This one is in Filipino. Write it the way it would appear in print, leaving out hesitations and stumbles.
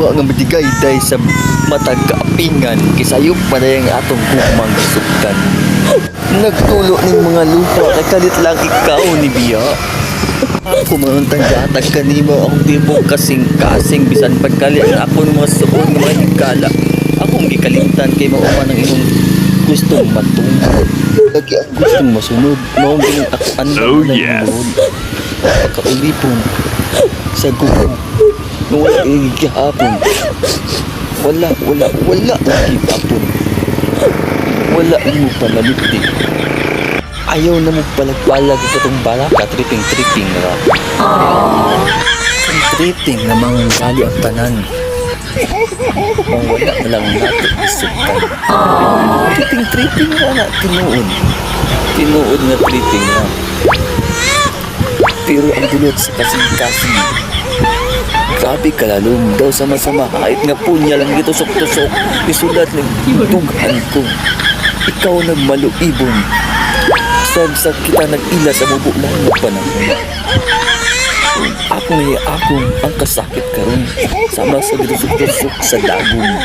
wa nga madigay day sa matag kaapingan kisayop pa na yung atong kumang suktan. Nagtulo ning mga lupa kay kalit lang ikaw ni Biya. Ako man tanggatag kanimo akong tibok kasing-kasing bisan pagkali ang ako ng mga suod ng mga higala. Akong gikalimtan kay mao man ang imong gustong matungkol. Lagi ang gustong masunod. Mao ang ako anong pagkaulipon sa gugo. Wala gihapon. Wala ang gihapon. Wala mo palaluti. Ayaw na mo palagpalag itong baraka, tripping ra. Tripping na mga gali ang tanan. Kung wala na lang natin isukan. Tripping ra na, tinuod. Tinuod na tripping ra. Pero ang dulot sa kasing-kasing. Grabe kalalong daw sama-sama. Kahit nga punya lang dito tusok-tusok. Isulat ng dugan ko. Ikaw nagmaluibon. Sa kita nag-ila sa mabulang na panahon. Akong ang kasakit karon sama sa tusok-tusok sa dagong.